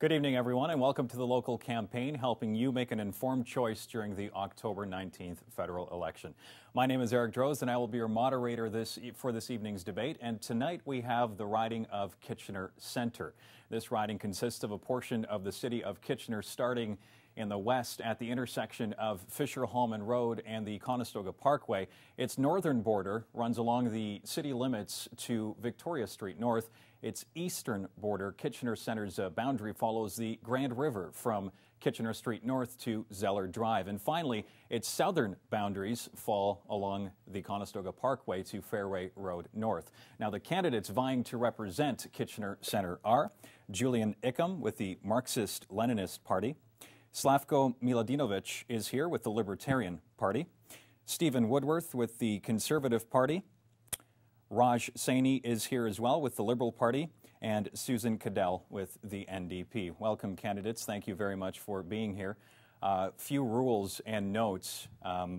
Good evening, everyone, and welcome to the local campaign, helping you make an informed choice during the October 19th federal election. My name is Eric Droz, and I will be your moderator for this evening's debate. And tonight we have the riding of Kitchener Centre. This riding consists of a portion of the city of Kitchener starting in the west at the intersection of Fisher-Hallman Road and the Conestoga Parkway. Its northern border runs along the city limits to Victoria Street North. Its eastern border, Kitchener Centre's boundary, follows the Grand River from Kitchener Street North to Zeller Drive. And finally, its southern boundaries fall along the Conestoga Parkway to Fairway Road North. Now, the candidates vying to represent Kitchener Centre are Julian Ichim with the Marxist-Leninist Party. Slavko Miladinovic is here with the Libertarian Party. Stephen Woodworth with the Conservative Party. Raj Saini is here as well with the Liberal Party, and Susan Cadell with the NDP. Welcome, candidates. Thank you very much for being here. Few rules and notes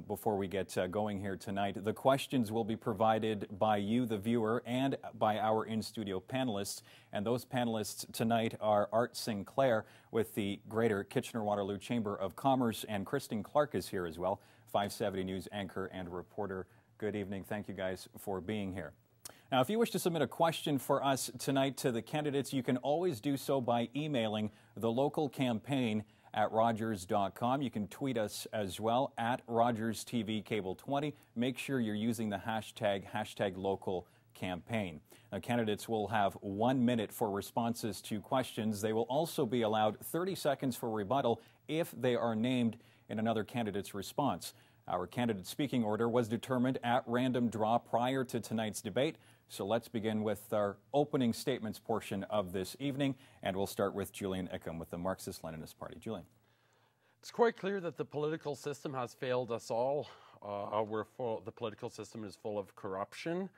before we get going here tonight. The questions will be provided by you, the viewer, and by our in-studio panelists. And those panelists tonight are Art Sinclair with the Greater Kitchener-Waterloo Chamber of Commerce, and Kristen Clark is here as well, 570 News anchor and reporter. Good evening. Thank you guys for being here. Now, if you wish to submit a question for us tonight to the candidates, you can always do so by emailing the local campaign at Rogers.com. You can tweet us as well at RogersTVCable20. Make sure you're using the hashtag #LocalCampaign. Now, candidates will have 1 minute for responses to questions. They will also be allowed 30 seconds for rebuttal if they are named in another candidate's response. Our candidate speaking order was determined at random draw prior to tonight's debate. So let's begin with our opening statements portion of this evening, and we'll start with Julian Ichim with the Marxist-Leninist Party. Julian. It's quite clear that the political system has failed us all. The political system is full of corruption,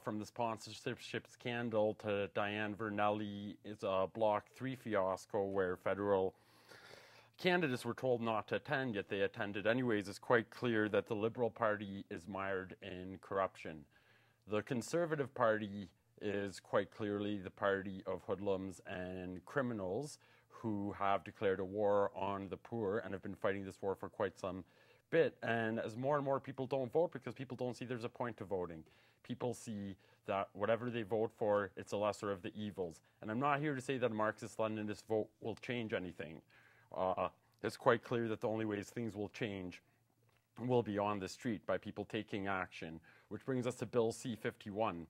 from the sponsorship scandal to Diane Vernelli's Block 3 fiasco, where federal candidates were told not to attend, yet they attended anyways. It's quite clear that the Liberal Party is mired in corruption. The Conservative Party is quite clearly the party of hoodlums and criminals who have declared a war on the poor and have been fighting this war for quite some bit. And as more and more people don't vote because people don't see there's a point to voting, people see that whatever they vote for, it's a lesser of the evils. And I'm not here to say that a Marxist-Leninist vote will change anything. It's quite clear that the only ways things will change will be on the street by people taking action, which brings us to Bill C-51,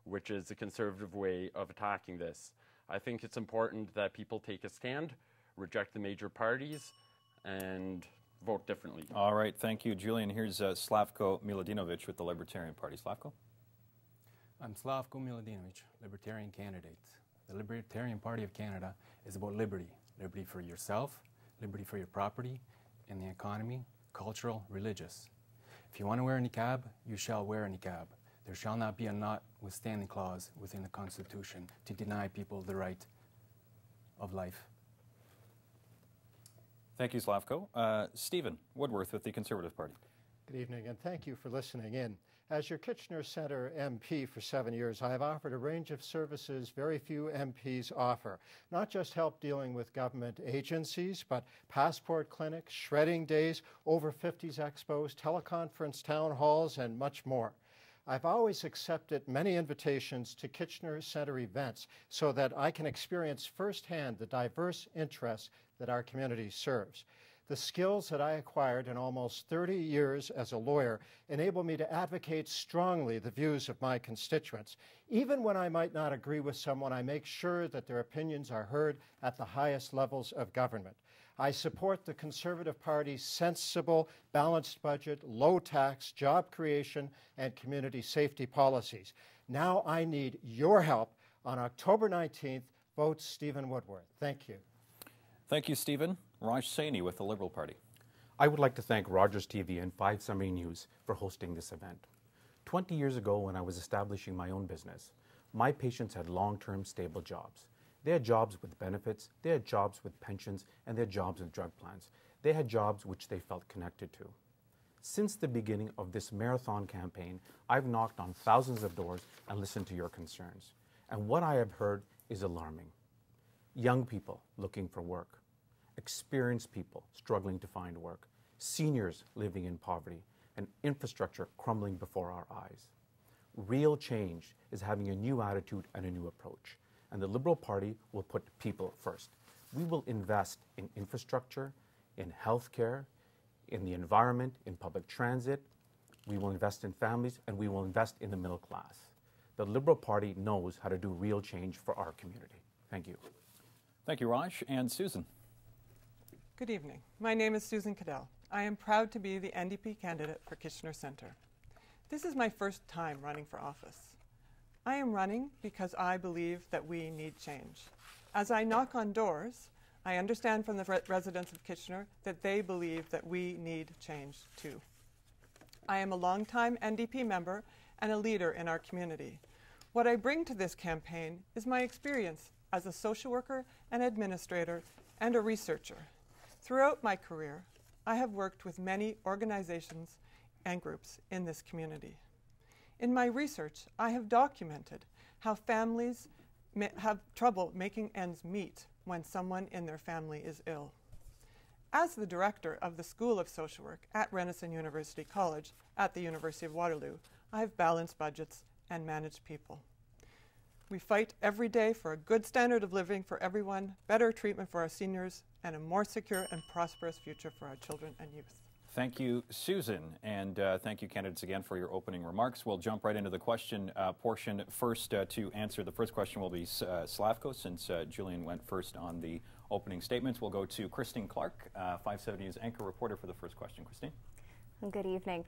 which is the Conservative way of attacking this. I think it's important that people take a stand, reject the major parties, and vote differently. All right, thank you, Julian. Here's Slavko Miladinovic with the Libertarian Party. Slavko? I'm Slavko Miladinovic, Libertarian candidate. The Libertarian Party of Canada is about liberty. Liberty for yourself, liberty for your property, and the economy, cultural, religious. If you want to wear a niqab, you shall wear a niqab. There shall not be a notwithstanding clause within the Constitution to deny people the right of life. Thank you, Slavko. Stephen Woodworth with the Conservative Party. Good evening, and thank you for listening in. As your Kitchener Centre MP for 7 years, I have offered a range of services very few MPs offer. Not just help dealing with government agencies, but passport clinics, shredding days, over 50s expos, teleconference town halls, and much more. I've always accepted many invitations to Kitchener Centre events so that I can experience firsthand the diverse interests that our community serves. The skills that I acquired in almost 30 years as a lawyer enable me to advocate strongly the views of my constituents. Even when I might not agree with someone, I make sure that their opinions are heard at the highest levels of government. I support the Conservative Party's sensible, balanced budget, low tax, job creation, and community safety policies. Now I need your help. On October 19th, vote Stephen Woodworth. Thank you. Thank you, Stephen. Raj Saini with the Liberal Party. I would like to thank Rogers TV and 570 News for hosting this event. 20 years ago, when I was establishing my own business, my patients had long-term stable jobs. They had jobs with benefits, they had jobs with pensions, and they had jobs with drug plans. They had jobs which they felt connected to. Since the beginning of this marathon campaign, I've knocked on thousands of doors and listened to your concerns. And what I have heard is alarming. young people looking for work, experienced people struggling to find work, seniors living in poverty, and infrastructure crumbling before our eyes. Real change is having a new attitude and a new approach, and the Liberal Party will put people first. We will invest in infrastructure, in healthcare, in the environment, in public transit. We will invest in families, and we will invest in the middle class. The Liberal Party knows how to do real change for our community. Thank you. Thank you, Raj. And Susan. Good evening. My name is Susan Cadell. I am proud to be the NDP candidate for Kitchener Centre. This is my first time running for office. I am running because I believe that we need change. As I knock on doors, I understand from the residents of Kitchener that they believe that we need change too. I am a longtime NDP member and a leader in our community. What I bring to this campaign is my experience as a social worker, an administrator, and a researcher. Throughout my career, I have worked with many organizations and groups in this community. In my research, I have documented how families have trouble making ends meet when someone in their family is ill. As the director of the School of Social Work at Renison University College at the University of Waterloo, I have balanced budgets and managed people. We fight every day for a good standard of living for everyone, better treatment for our seniors, and a more secure and prosperous future for our children and youth. Thank you, Susan, and thank you, candidates, again for your opening remarks. We'll jump right into the question portion. First, to answer the first question will be Slavko, since Julian went first on the opening statements. We'll go to Christine Clark, 570 News anchor reporter, for the first question. Christine? Good evening.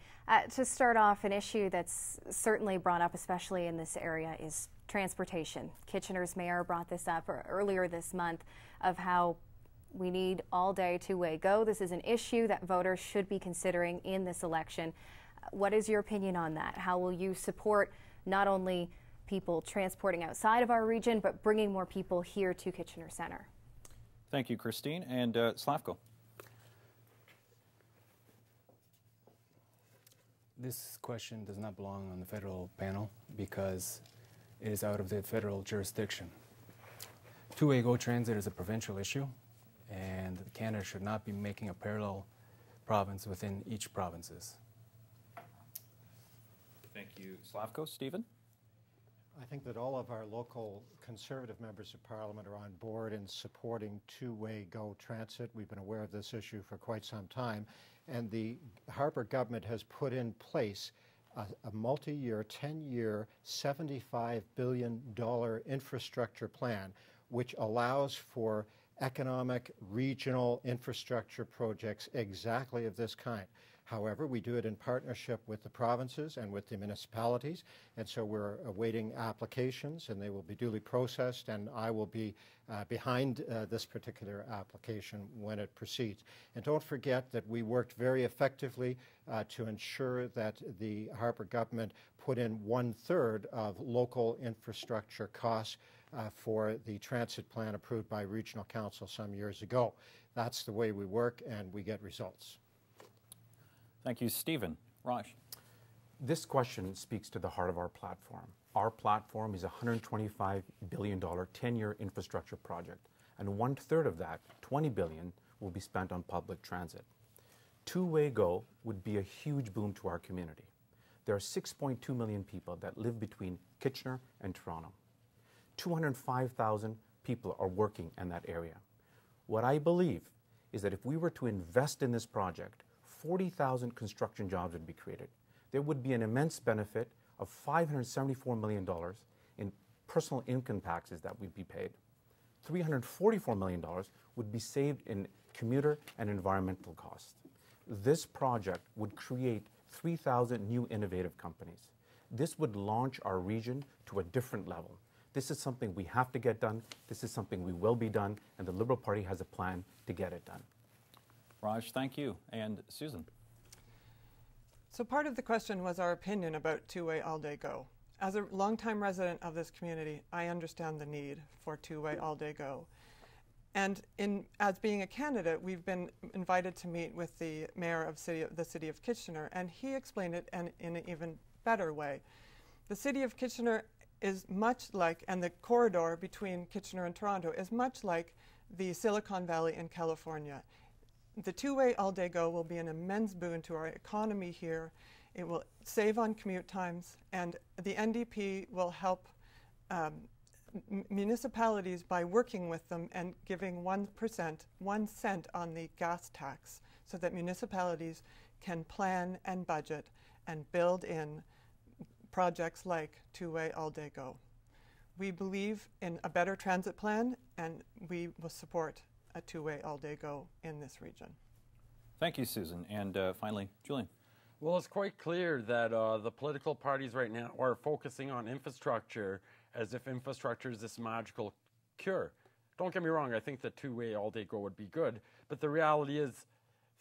To start off, an issue that's certainly brought up, especially in this area, is transportation. Kitchener's mayor brought this up earlier this month of how we need all-day two-way go. This is an issue that voters should be considering in this election. What is your opinion on that? How will you support not only people transporting outside of our region, but bringing more people here to Kitchener Centre? Thank you, Christine. And Slavko? This question does not belong on the federal panel because it is out of the federal jurisdiction. Two-way go transit is a provincial issue, and Canada should not be making a parallel province within each provinces. Thank you, Slavko. Stephen? I think that all of our local Conservative members of Parliament are on board in supporting two-way go transit. We've been aware of this issue for quite some time, and the Harper government has put in place a multi-year, 10-year, $75 billion infrastructure plan, which allows for economic, regional infrastructure projects exactly of this kind. However, we do it in partnership with the provinces and with the municipalities, and so we're awaiting applications, and they will be duly processed, and I will be behind this particular application when it proceeds. And don't forget that we worked very effectively to ensure that the Harper government put in 1/3 of local infrastructure costs for the transit plan approved by Regional Council some years ago. That's the way we work, and we get results. Thank you, Stephen. Raj? This question speaks to the heart of our platform. Our platform is a $125 billion 10-year infrastructure project, and 1/3 of that, $20 billion, will be spent on public transit. Two-way go would be a huge boom to our community. There are 6.2 million people that live between Kitchener and Toronto. 205,000 people are working in that area. What I believe is that if we were to invest in this project, 40,000 construction jobs would be created. There would be an immense benefit of $574 million in personal income taxes that would be paid. $344 million would be saved in commuter and environmental costs. This project would create 3,000 new innovative companies. This would launch our region to a different level. This is something we have to get done. This is something we will be done, and the Liberal Party has a plan to get it done. Raj, thank you. And Susan? So part of the question was our opinion about two-way all-day go. As a longtime resident of this community, I understand the need for two-way all-day go. And as being a candidate, we've been invited to meet with the mayor of the city of Kitchener, and he explained it in an even better way. The city of Kitchener is much like, and the corridor between Kitchener and Toronto is much like the Silicon Valley in California. The two-way all-day go will be an immense boon to our economy here. It will save on commute times, and the NDP will help municipalities by working with them and giving 1%, 1 cent on the gas tax, so that municipalities can plan and budget and build in projects like two-way all-day go. We believe in a better transit plan, and we will support a two-way all-day go in this region. Thank you, Susan. And finally, Julian. Well, it's quite clear that the political parties right now are focusing on infrastructure as if infrastructure is this magical cure. Don't get me wrong, I think that two-way all-day go would be good, but the reality is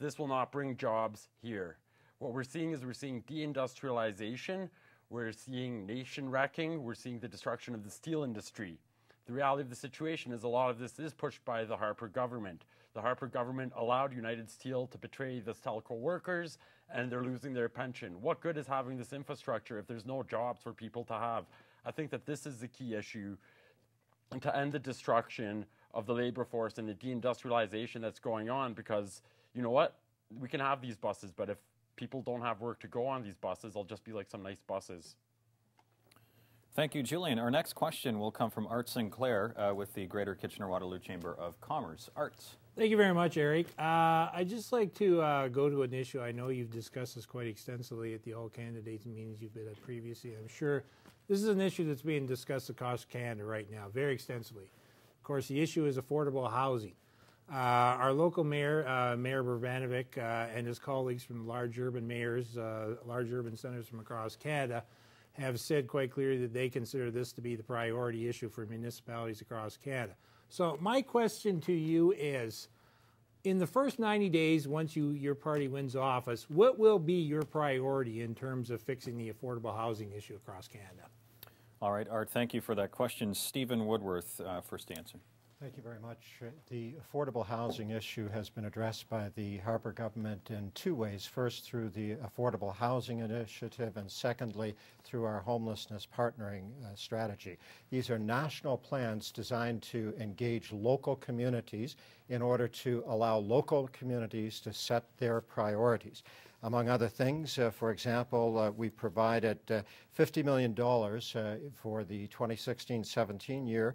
this will not bring jobs here. What we're seeing is we're seeing deindustrialization, we're seeing nation wrecking, we're seeing the destruction of the steel industry. The reality of the situation is a lot of this is pushed by the Harper government. The Harper government allowed United Steel to betray the Stelco workers, and they're losing their pension. What good is having this infrastructure if there's no jobs for people to have? I think that this is the key issue, and to end the destruction of the labor force and the deindustrialization that's going on, because you know what? We can have these buses, but if people don't have work to go on these buses, they'll just be like some nice buses. Thank you, Julian. Our next question will come from Art Sinclair with the Greater Kitchener-Waterloo Chamber of Commerce. Art. Thank you very much, Eric. I'd just like to go to an issue. I know you've discussed this quite extensively at the all candidates meetings you've been at previously. I'm sure this is an issue that's being discussed across Canada right now, very extensively. Of course, the issue is affordable housing. Our local mayor, Mayor Brbanovic, and his colleagues from large urban mayors, large urban centers from across Canada, have said quite clearly that they consider this to be the priority issue for municipalities across Canada. So my question to you is, in the first 90 days, once your party wins office, what will be your priority in terms of fixing the affordable housing issue across Canada? All right, Art, thank you for that question. Stephen Woodworth, first to answer. Thank you very much. The affordable housing issue has been addressed by the Harper government in two ways. First, through the Affordable Housing Initiative, and secondly, through our homelessness partnering strategy. These are national plans designed to engage local communities in order to allow local communities to set their priorities. Among other things, for example, we provided $50 million for the 2016-17 year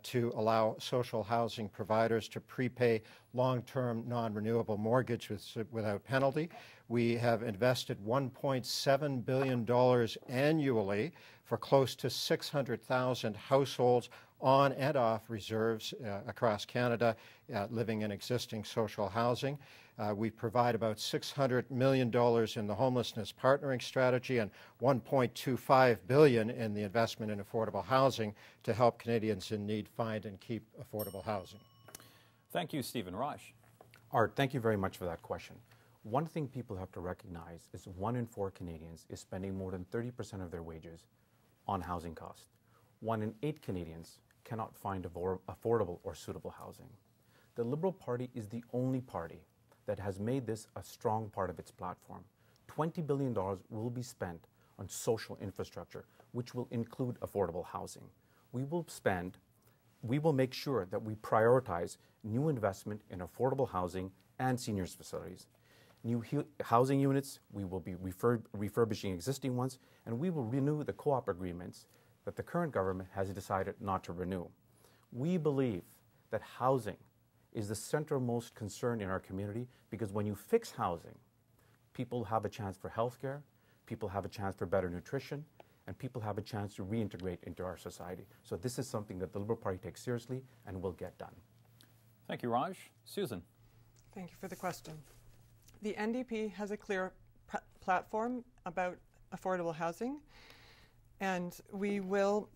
to allow social housing providers to prepay long-term non-renewable mortgages without penalty. We have invested $1.7 billion annually for close to 600,000 households on and off reserves across Canada living in existing social housing. We provide about $600 million in the homelessness partnering strategy and $1.25 billion in the investment in affordable housing to help Canadians in need find and keep affordable housing. Thank you, Stephen. Raj. Art, thank you very much for that question. One thing people have to recognize is 1 in 4 Canadians is spending more than 30% of their wages on housing costs. 1 in 8 Canadians cannot find affordable or suitable housing. The Liberal Party is the only party that has made this a strong part of its platform. $20 billion will be spent on social infrastructure, which will include affordable housing. We will make sure that we prioritize new investment in affordable housing and seniors facilities. New housing units, we will be refurbishing existing ones, and we will renew the co-op agreements that the current government has decided not to renew. We believe that housing is the centermost concern in our community, because when you fix housing, people have a chance for health care, people have a chance for better nutrition, and people have a chance to reintegrate into our society. So this is something that the Liberal Party takes seriously and will get done. Thank you, Raj. Susan. Thank you for the question. The NDP has a clear platform about affordable housing, and we will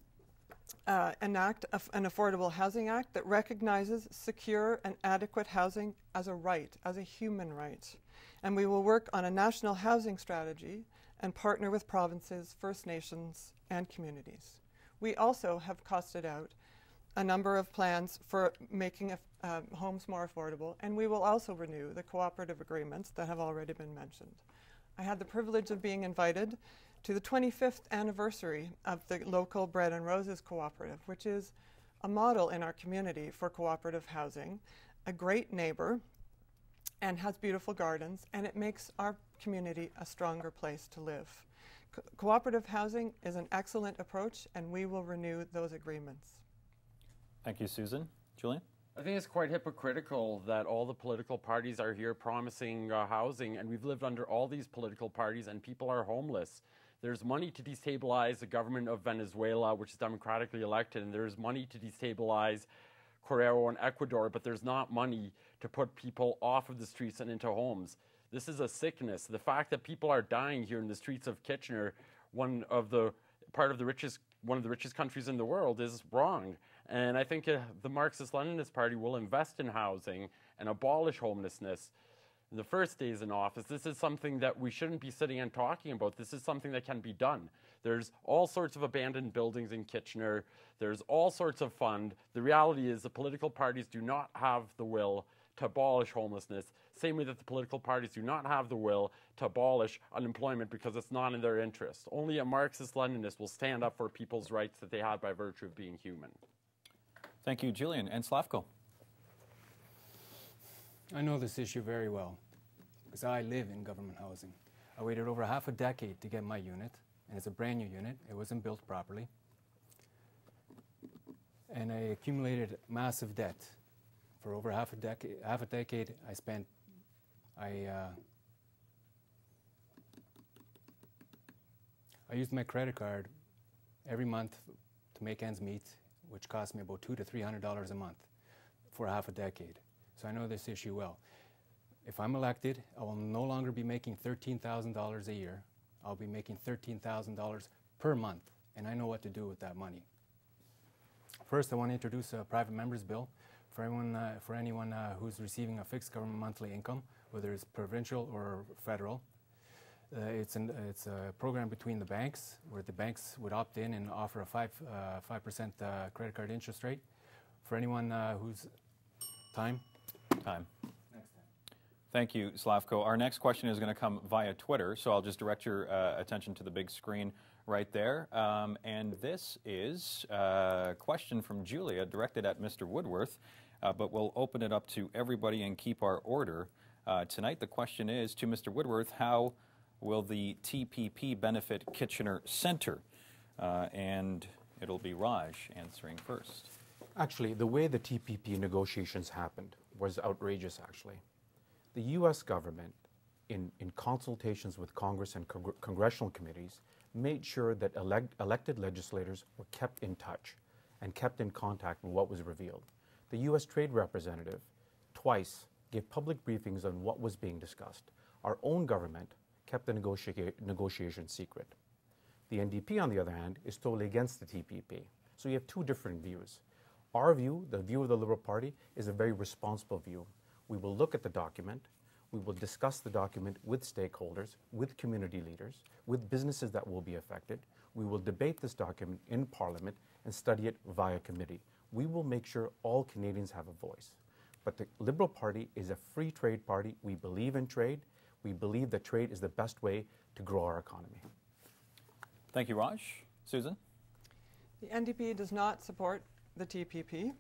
enact an Affordable Housing Act that recognizes secure and adequate housing as a right, as a human right. And we will work on a national housing strategy and partner with provinces, First Nations, and communities. We also have costed out a number of plans for making homes more affordable, and we will also renew the cooperative agreements that have already been mentioned. I had the privilege of being invited to the 25th anniversary of the local Bread and Roses Cooperative, which is a model in our community for cooperative housing, a great neighbor, and has beautiful gardens, and it makes our community a stronger place to live. Cooperative housing is an excellent approach, and we will renew those agreements. Thank you, Susan. Julian? I think it's quite hypocritical that all the political parties are here promising housing, and we've lived under all these political parties and people are homeless. There's money to destabilize the government of Venezuela, which is democratically elected, and there's money to destabilize Correo and Ecuador, but there's not money to put people off of the streets and into homes. This is a sickness. The fact that people are dying here in the streets of Kitchener, one of the richest countries in the world, is wrong. And I think the Marxist-Leninist Party will invest in housing and abolish homelessness in the first days in office. This is something that we shouldn't be sitting and talking about. This is something that can be done. There's all sorts of abandoned buildings in Kitchener. There's all sorts of fund. The reality is the political parties do not have the will to abolish homelessness, same way that the political parties do not have the will to abolish unemployment because it's not in their interest. Only a Marxist-Leninist will stand up for people's rights that they have by virtue of being human. Thank you, Julian. And Slavko? I know this issue very well because I live in government housing. I waited over half a decade to get my unit, and it's a brand new unit. It wasn't built properly. And I accumulated massive debt. For over half a decade, I used my credit card every month to make ends meet, which cost me about $200 to $300 a month for half a decade. So I know this issue well. If I'm elected, I will no longer be making $13,000 a year. I'll be making $13,000 per month, and I know what to do with that money. First, I want to introduce a private member's bill for anyone who's receiving a fixed government monthly income, whether it's provincial or federal. It's a program between the banks, where the banks would opt in and offer a 5% credit card interest rate for anyone who's time. Next time. Thank you, Slavko. Our next question is going to come via Twitter, so I'll just direct your attention to the big screen right there. And this is a question from Julia directed at Mr. Woodworth, but we'll open it up to everybody and keep our order. Tonight the question is to Mr. Woodworth, how will the TPP benefit Kitchener Centre? And it'll be Raj answering first. Actually, the way the TPP negotiations happened was outrageous, actually. The U.S. government, in consultations with Congress and congressional committees, made sure that elected legislators were kept in touch and kept in contact with what was revealed. The U.S. Trade Representative twice gave public briefings on what was being discussed. Our own government kept the negotiation secret. The NDP, on the other hand, is totally against the TPP. So you have two different views. Our view, the view of the Liberal Party, is a very responsible view. We will look at the document. We will discuss the document with stakeholders, with community leaders, with businesses that will be affected. We will debate this document in Parliament and study it via committee. We will make sure all Canadians have a voice. But the Liberal Party is a free trade party. We believe in trade. We believe that trade is the best way to grow our economy. Thank you, Raj. Susan? The NDP does not support the TPP.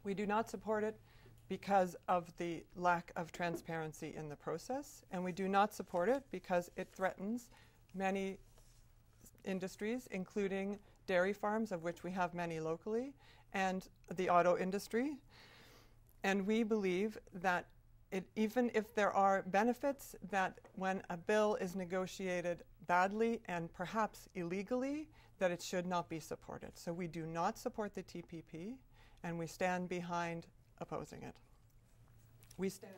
We do not support it because of the lack of transparency in the process, and we do not support it because it threatens many industries, including dairy farms, of which we have many locally, and the auto industry. And we believe that even if there are benefits, that when a bill is negotiated badly and perhaps illegally, that it should not be supported. So we do not support the TPP, and we stand behind opposing it. We stand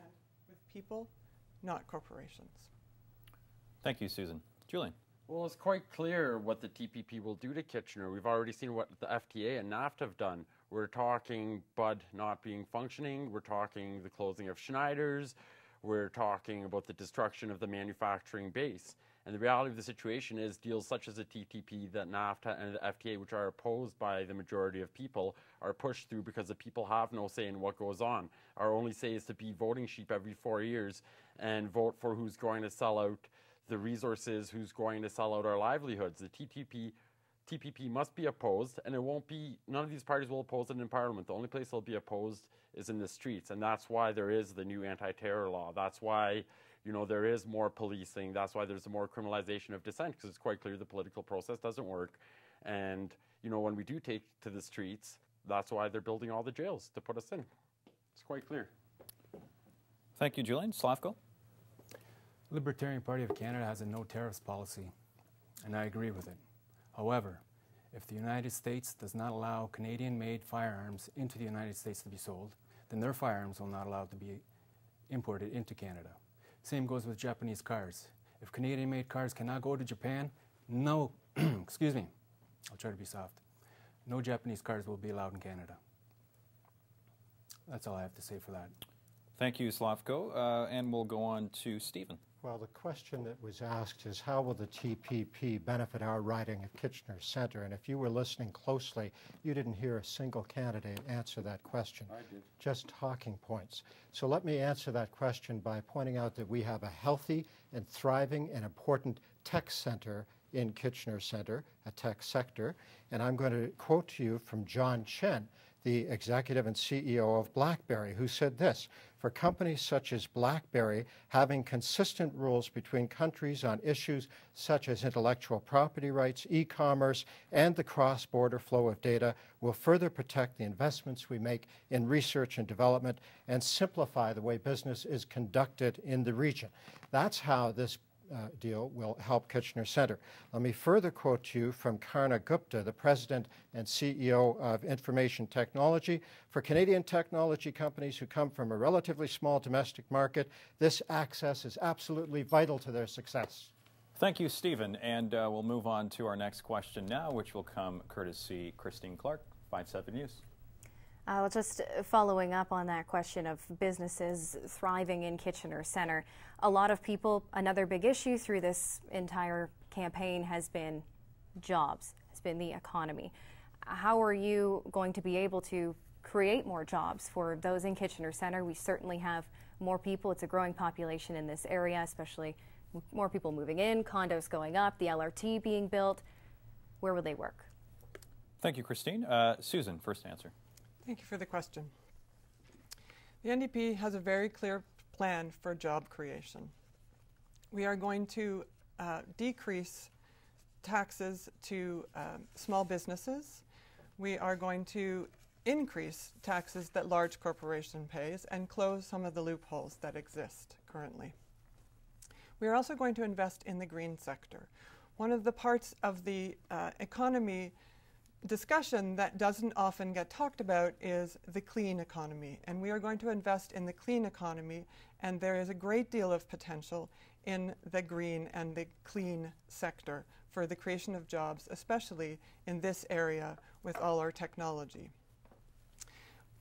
with people, not corporations. Thank you, Susan. Julian? Well, it's quite clear what the TPP will do to Kitchener. We've already seen what the FTA and NAFTA have done. We're talking Bud not being functioning. We're talking the closing of Schneider's. We're talking about the destruction of the manufacturing base. And the reality of the situation is deals such as the TTP, the NAFTA, and the FTA, which are opposed by the majority of people, are pushed through because the people have no say in what goes on. Our only say is to be voting sheep every 4 years and vote for who's going to sell out the resources, who's going to sell out our livelihoods. The TPP must be opposed, and it won't be, none of these parties will oppose it in Parliament. The only place it'll be opposed is in the streets, and that's why there is the new anti-terror law. That's why, you know, there is more policing. That's why there's more criminalization of dissent, because it's quite clear the political process doesn't work. And, you know, when we do take to the streets, that's why they're building all the jails, to put us in. It's quite clear. Thank you, Julian. Slavko? Libertarian Party of Canada has a no tariffs policy, and I agree with it. However, if the United States does not allow Canadian-made firearms into the United States to be sold, then their firearms will not allow to be imported into Canada. Same goes with Japanese cars. If Canadian-made cars cannot go to Japan, no, excuse me, I'll try to be soft. No Japanese cars will be allowed in Canada. That's all I have to say for that. Thank you, Slavko. And we'll go on to Stephen. Well, the question that was asked is, how will the TPP benefit our riding of Kitchener Centre? And if you were listening closely, you didn't hear a single candidate answer that question. I did. Just talking points. So let me answer that question by pointing out that we have a healthy and thriving and important tech center in Kitchener Centre, a tech sector. And I'm going to quote to you from John Chen, the executive and CEO of BlackBerry, who said this: for companies such as BlackBerry, having consistent rules between countries on issues such as intellectual property rights, e-commerce, and the cross-border flow of data will further protect the investments we make in research and development and simplify the way business is conducted in the region. That's how this deal will help Kitchener Centre. Let me further quote to you from Karna Gupta, the President and CEO of Information Technology. For Canadian technology companies who come from a relatively small domestic market, this access is absolutely vital to their success. Thank you, Stephen. And we'll move on to our next question now, which will come courtesy Christine Clark, 5-7 News. Well, just following up on that question of businesses thriving in Kitchener Centre, a lot of people, another big issue through this entire campaign has been jobs, has been the economy. How are you going to be able to create more jobs for those in Kitchener Centre? We certainly have more people. It's a growing population in this area, especially more people moving in, condos going up, the LRT being built. Where will they work? Thank you, Christine. Susan, first answer. Thank you for the question. The NDP has a very clear plan for job creation. We are going to decrease taxes to small businesses. We are going to increase taxes that large corporation pays and close some of the loopholes that exist currently. We are also going to invest in the green sector. One of the parts of the economy discussion that doesn't often get talked about is the clean economy, and we are going to invest in the clean economy, and there is a great deal of potential in the green and the clean sector for the creation of jobs, especially in this area with all our technology.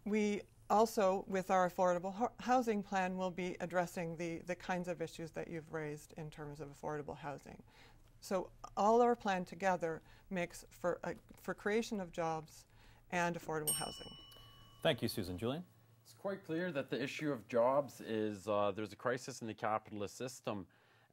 We also, with our affordable housing plan, will be addressing the kinds of issues that you've raised in terms of affordable housing. So all our plan together makes for creation of jobs and affordable housing. Thank you, Susan. Julian? It's quite clear that the issue of jobs is there's a crisis in the capitalist system,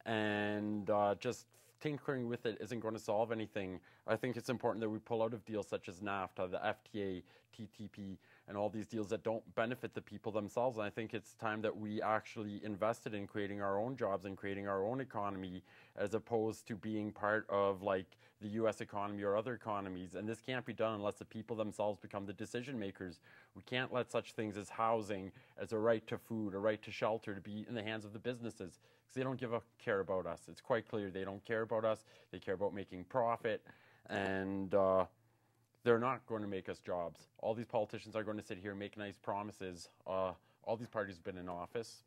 and just tinkering with it isn't going to solve anything. I think it's important that we pull out of deals such as NAFTA, the FTA, TTP, and all these deals that don't benefit the people themselves. And I think it's time that we actually invested in creating our own jobs and creating our own economy, as opposed to being part of like the US economy or other economies. And this can't be done unless the people themselves become the decision makers. We can't let such things as housing, as a right to food, a right to shelter, to be in the hands of the businesses, because they don't care about us. It's quite clear they don't care about us. They care about making profit, and they're not going to make us jobs. All these politicians are going to sit here and make nice promises. All these parties have been in office,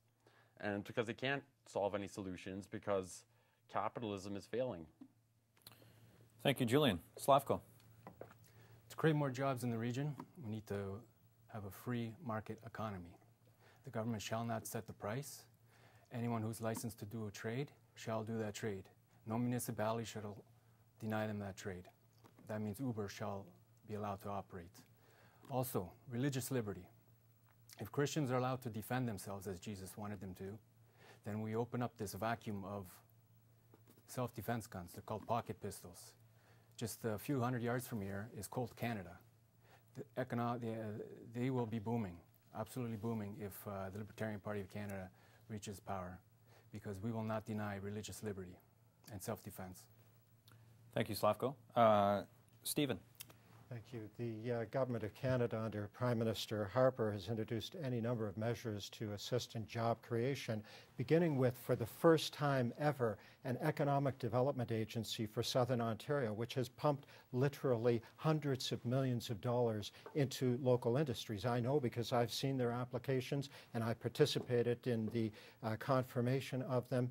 and because they can't solve any solutions, because capitalism is failing. Thank you, Julian. Slavko? To create more jobs in the region, we need to have a free market economy. The government shall not set the price. Anyone who's licensed to do a trade shall do that trade. No municipality shall deny them that trade. That means Uber shall be allowed to operate. Also, religious liberty. If Christians are allowed to defend themselves as Jesus wanted them to, then we open up this vacuum of self-defense guns. They're called pocket pistols. Just a few hundred yards from here is Colt, Canada. They will be booming, absolutely booming, if the Libertarian Party of Canada reaches power, because we will not deny religious liberty and self-defense. Thank you, Slavko. Stephen. Thank you. The Government of Canada under Prime Minister Harper has introduced any number of measures to assist in job creation, beginning with, for the first time ever, an economic development agency for Southern Ontario, which has pumped literally hundreds of millions of dollars into local industries. I know because I've seen their applications and I participated in the confirmation of them.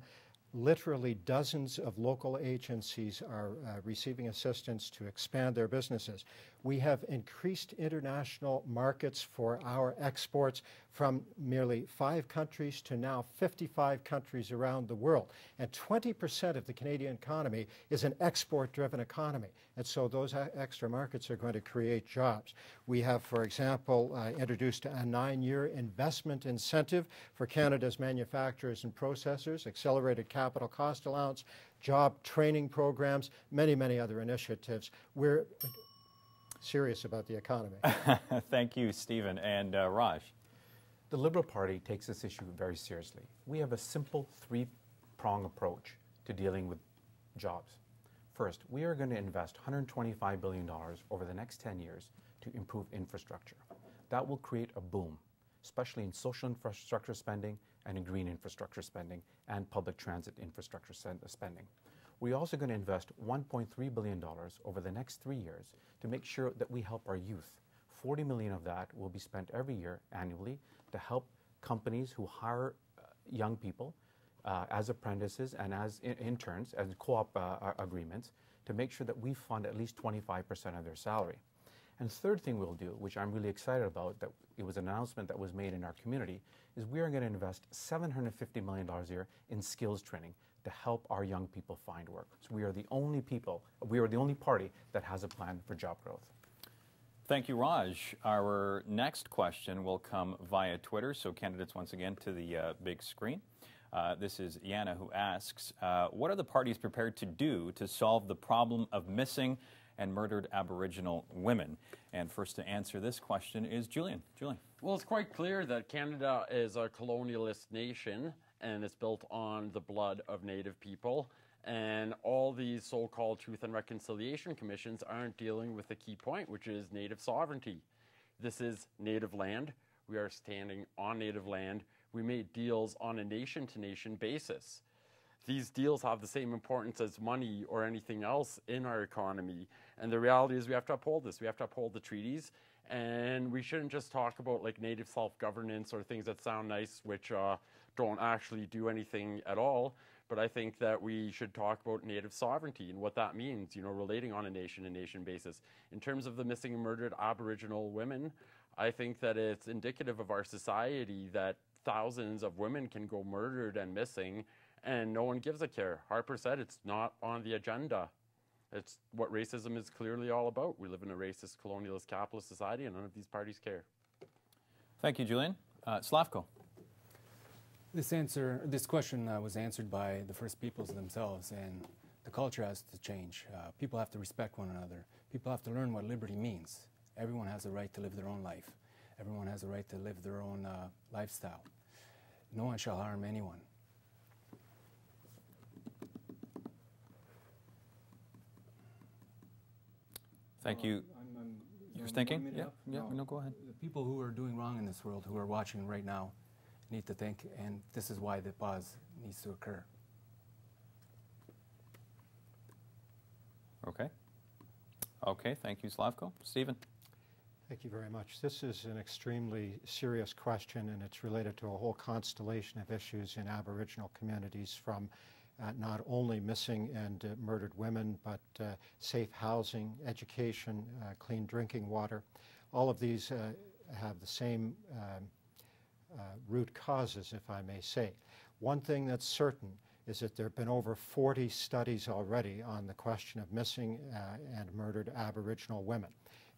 Literally dozens of local agencies are receiving assistance to expand their businesses. We have increased international markets for our exports from merely 5 countries to now 55 countries around the world. And 20% of the Canadian economy is an export-driven economy. And so those extra markets are going to create jobs. We have, for example, introduced a 9-year investment incentive for Canada's manufacturers and processors, accelerated capital cost allowance, job training programs, many other initiatives. We're serious about the economy. Thank you, Stephen. And Raj. The Liberal Party takes this issue very seriously. We have a simple 3-prong approach to dealing with jobs. First, we are going to invest $125 billion over the next 10 years to improve infrastructure. That will create a boom, especially in social infrastructure spending and in green infrastructure spending and public transit infrastructure spending. We're also going to invest $1.3 billion over the next 3 years to make sure that we help our youth. 40 million of that will be spent every year annually to help companies who hire young people as apprentices and as interns, as co-op agreements, to make sure that we fund at least 25% of their salary. And third thing we'll do, which I'm really excited about, that it was an announcement that was made in our community, is we are going to invest $750 million a year in skills training to help our young people find work. So we are the only party that has a plan for job growth. Thank you, Raj. Our next question will come via Twitter, so candidates once again to the big screen. This is Yana, who asks, what are the parties prepared to do to solve the problem of missing and murdered Aboriginal women? And first to answer this question is Julian. Julian. Well, it's quite clear that Canada is a colonialist nation, and it's built on the blood of Native people. And all these so-called Truth and Reconciliation Commissions aren't dealing with the key point, which is Native sovereignty. This is Native land. We are standing on Native land. We made deals on a nation-to-nation basis. These deals have the same importance as money or anything else in our economy. And the reality is we have to uphold this. We have to uphold the treaties. And we shouldn't just talk about like Native self-governance or things that sound nice, which don't actually do anything at all. But I think that we should talk about Native sovereignty and what that means, you know, relating on a nation-to-nation basis. In terms of the missing and murdered Aboriginal women, I think that it's indicative of our society that thousands of women can go murdered and missing, and no one gives a care. Harper said it's not on the agenda. It's what racism is clearly all about. We live in a racist, colonialist, capitalist society, and none of these parties care. Thank you, Julian. Slavko. This question was answered by the First Peoples themselves, and the culture has to change. People have to respect one another. People have to learn what liberty means. Everyone has a right to live their own life. Everyone has a right to live their own lifestyle. No one shall harm anyone. Thank you. You're thinking? Yeah, no, go ahead. The people who are doing wrong in this world, who are watching right now, need to think, and this is why the pause needs to occur. Okay. Okay, thank you, Slavko. Stephen. Thank you very much. This is an extremely serious question, and it's related to a whole constellation of issues in Aboriginal communities, from not only missing and murdered women, but safe housing, education, clean drinking water. All of these have the same root causes, if I may say. One thing that's certain is that there have been over 40 studies already on the question of missing and murdered Aboriginal women.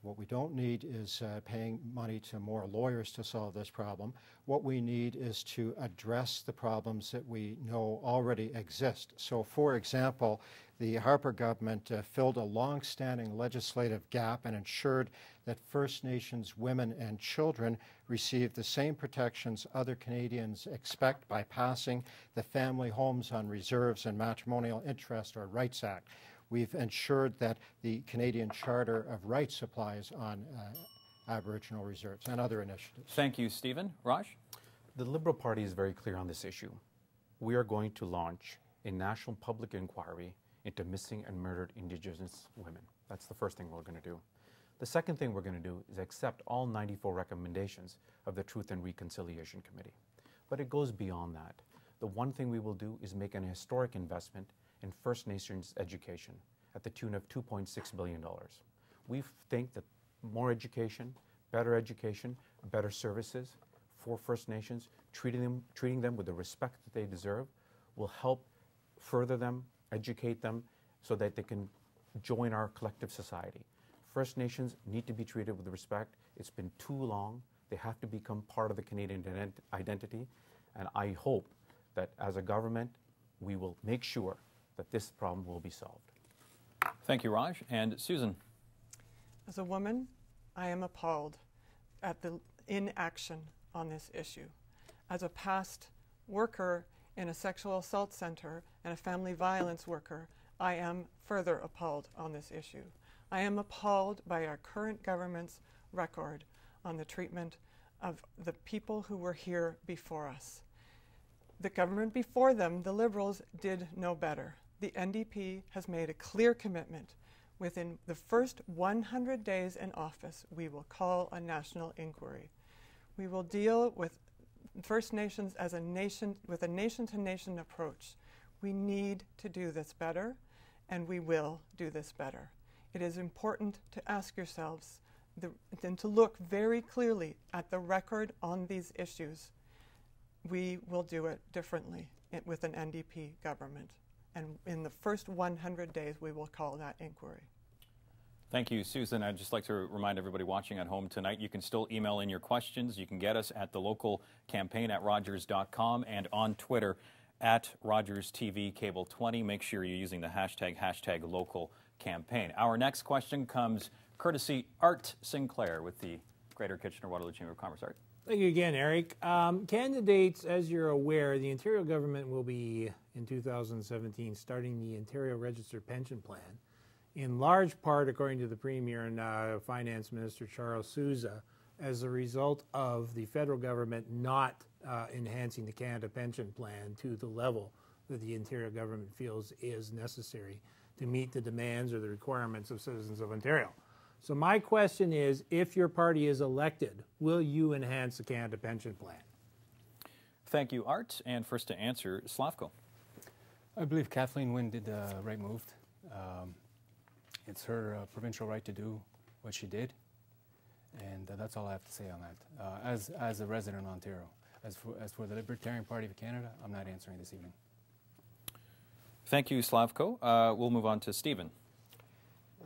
What we don't need is paying money to more lawyers to solve this problem. What we need is to address the problems that we know already exist. So, for example, the Harper government filled a long-standing legislative gap and ensured that First Nations women and children receive the same protections other Canadians expect by passing the Family Homes on Reserves and Matrimonial Interest or Rights Act. We've ensured that the Canadian Charter of Rights applies on Aboriginal reserves and other initiatives. Thank you, Stephen. Raj? The Liberal Party is very clear on this issue. We are going to launch a national public inquiry into missing and murdered Indigenous women. That's the first thing we're going to do. The second thing we're going to do is accept all 94 recommendations of the Truth and Reconciliation Committee. But it goes beyond that. The one thing we will do is make an historic investment in First Nations education at the tune of $2.6 billion. We think that more education, better services for First Nations, treating them with the respect that they deserve, will help further them, educate them, so that they can join our collective society. First Nations need to be treated with respect. It's been too long. They have to become part of the Canadian identity. And I hope that as a government, we will make sure that this problem will be solved. Thank you, Raj. And Susan? As a woman, I am appalled at the inaction on this issue. As a past worker in a sexual assault center and a family violence worker, I am further appalled on this issue. I am appalled by our current government's record on the treatment of the people who were here before us. The government before them, the Liberals, did no better. The NDP has made a clear commitment. Within the first 100 days in office, we will call a national inquiry. We will deal with First Nations as a nation, with a nation-to-nation approach. We need to do this better, and we will do this better. It is important to ask yourselves and to look very clearly at the record on these issues. We will do it differently with an NDP government. And in the first 100 days, we will call that inquiry. Thank you, Susan. I'd just like to remind everybody watching at home tonight, you can still email in your questions. You can get us at the local campaign at Rogers.com and on Twitter at RogersTV Cable 20. Make sure you're using the hashtag local campaign. Our next question comes courtesy Art Sinclair with the Greater Kitchener-Waterloo Chamber of Commerce. Art. Thank you again, Eric. Candidates, as you're aware, the Ontario government will be, in 2017, starting the Ontario Registered Pension Plan, in large part, according to the Premier and Finance Minister Charles Sousa, as a result of the federal government not enhancing the Canada Pension Plan to the level that the Ontario government feels is necessary to meet the demands or the requirements of citizens of Ontario. So my question is, if your party is elected, will you enhance the Canada Pension Plan? Thank you, Art. And first to answer, Slavko. I believe Kathleen Wynne did the right move. It's her provincial right to do what she did, and that's all I have to say on that. As a resident of Ontario, as for the Libertarian Party of Canada, I'm not answering this evening. Thank you, Slavko. We'll move on to Stephen.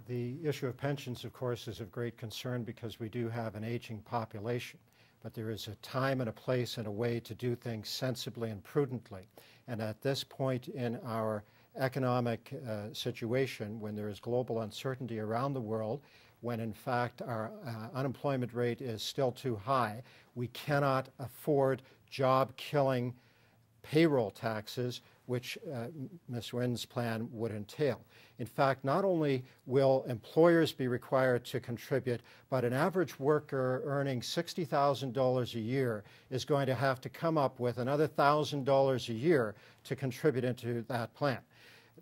The issue of pensions, of course, is of great concern because we do have an aging population. But there is a time and a place and a way to do things sensibly and prudently. And at this point in our economic situation, when there is global uncertainty around the world, when in fact our unemployment rate is still too high, we cannot afford job-killing payroll taxes, which Ms. Wynn's plan would entail. In fact, not only will employers be required to contribute, but an average worker earning $60,000 a year is going to have to come up with another $1,000 a year to contribute into that plan.